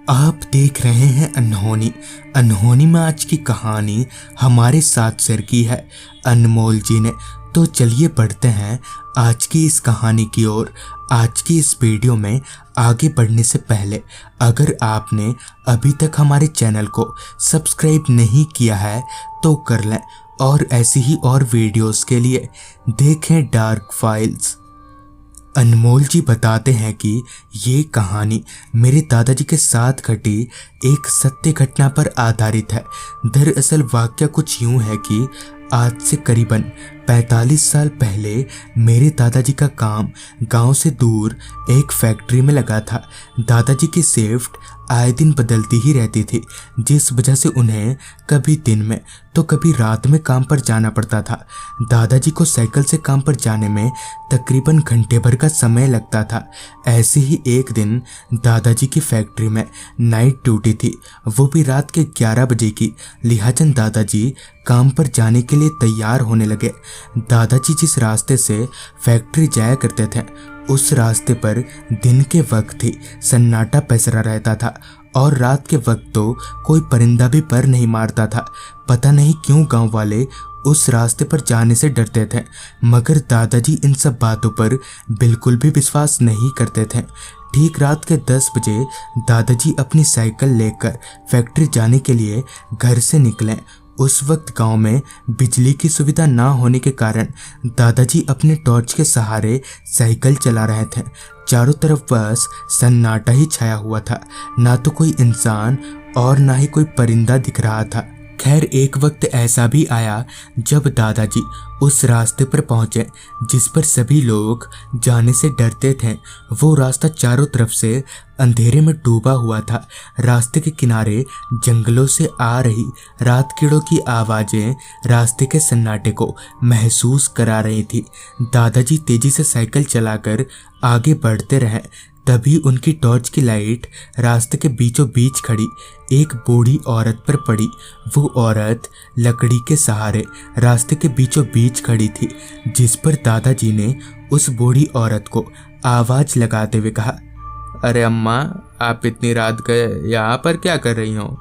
आप देख रहे हैं अनहोनी। अनहोनी में आज की कहानी हमारे साथ शेयर की है अनमोल जी ने। तो चलिए बढ़ते हैं आज की इस कहानी की ओर। आज की इस वीडियो में आगे बढ़ने से पहले अगर आपने अभी तक हमारे चैनल को सब्सक्राइब नहीं किया है तो कर लें, और ऐसी ही और वीडियोस के लिए देखें डार्क फाइल्स। अनमोल जी बताते हैं कि ये कहानी मेरे दादाजी के साथ घटी एक सत्य घटना पर आधारित है। दरअसल वाकया कुछ यूं है कि आज से करीबन 45 साल पहले मेरे दादाजी का काम गांव से दूर एक फैक्ट्री में लगा था। दादाजी की शिफ्ट आए दिन बदलती ही रहती थी, जिस वजह से उन्हें कभी दिन में तो कभी रात में काम पर जाना पड़ता था। दादाजी को साइकिल से काम पर जाने में तकरीबन घंटे भर का समय लगता था। ऐसे ही एक दिन दादाजी की फैक्ट्री में नाइट ड्यूटी थी, वो भी रात के 11 बजे की। लिहाजन दादाजी काम पर जाने के लिए तैयार होने लगे। दादाजी जिस रास्ते से फैक्ट्री जाया करते थे उस रास्ते पर दिन के वक्त ही सन्नाटा पसरा रहता था, और रात के वक्त तो कोई परिंदा भी पर नहीं मारता था। पता नहीं क्यों गांव वाले उस रास्ते पर जाने से डरते थे, मगर दादाजी इन सब बातों पर बिल्कुल भी विश्वास नहीं करते थे। ठीक रात के 10 बजे दादाजी अपनी साइकिल लेकर फैक्ट्री जाने के लिए घर से निकले। उस वक्त गांव में बिजली की सुविधा ना होने के कारण दादाजी अपने टॉर्च के सहारे साइकिल चला रहे थे। चारों तरफ बस सन्नाटा ही छाया हुआ था, ना तो कोई इंसान और ना ही कोई परिंदा दिख रहा था। खैर एक वक्त ऐसा भी आया जब दादाजी उस रास्ते पर पहुंचे जिस पर सभी लोग जाने से डरते थे। वो रास्ता चारों तरफ से अंधेरे में डूबा हुआ था। रास्ते के किनारे जंगलों से आ रही रात कीड़ों की आवाजें रास्ते के सन्नाटे को महसूस करा रही थी। दादाजी तेजी से साइकिल चलाकर आगे बढ़ते रहे। तभी उनकी टॉर्च की लाइट रास्ते के बीचों बीच खड़ी एक बूढ़ी औरत पर पड़ी। वो औरत लकड़ी के सहारे रास्ते के बीचों बीच खड़ी थी, जिस पर दादाजी ने उस बूढ़ी औरत को आवाज लगाते हुए कहा, अरे अम्मा, आप इतनी रात गए यहाँ पर क्या कर रही हो?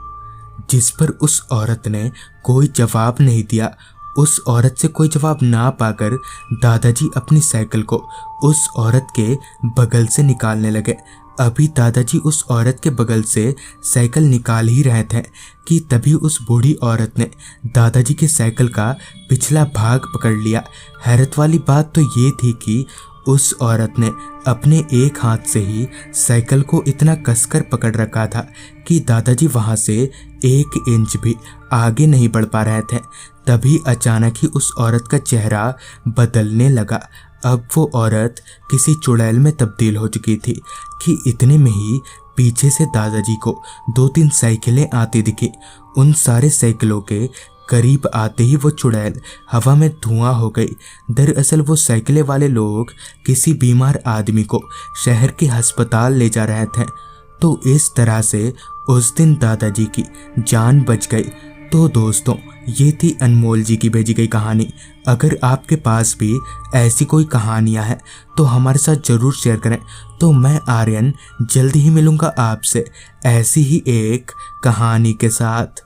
जिस पर उस औरत ने कोई जवाब नहीं दिया। उस औरत से कोई जवाब ना पाकर दादाजी अपनी साइकिल को उस औरत के बगल से निकालने लगे। अभी दादाजी उस औरत के बगल से साइकिल निकाल ही रहे थे कि तभी उस बूढ़ी औरत ने दादाजी की साइकिल का पिछला भाग पकड़ लिया। हैरत वाली बात तो ये थी कि उस औरत ने अपने एक हाथ से ही साइकिल को इतना कसकर पकड़ रखा था कि दादाजी वहां से 1 इंच भी आगे नहीं बढ़ पा रहे थे। तभी अचानक ही उस औरत का चेहरा बदलने लगा। अब वो औरत किसी चुड़ैल में तब्दील हो चुकी थी कि इतने में ही पीछे से दादाजी को 2-3 साइकिलें आती दिखी। उन सारे साइकिलों के करीब आते ही वो चुड़ैल हवा में धुआं हो गई। दरअसल वो साइकिलें वाले लोग किसी बीमार आदमी को शहर के अस्पताल ले जा रहे थे। तो इस तरह से उस दिन दादाजी की जान बच गई। तो दोस्तों, ये थी अनमोल जी की भेजी गई कहानी। अगर आपके पास भी ऐसी कोई कहानियां हैं तो हमारे साथ ज़रूर शेयर करें। तो मैं आर्यन जल्दी ही मिलूंगा आपसे ऐसी ही एक कहानी के साथ।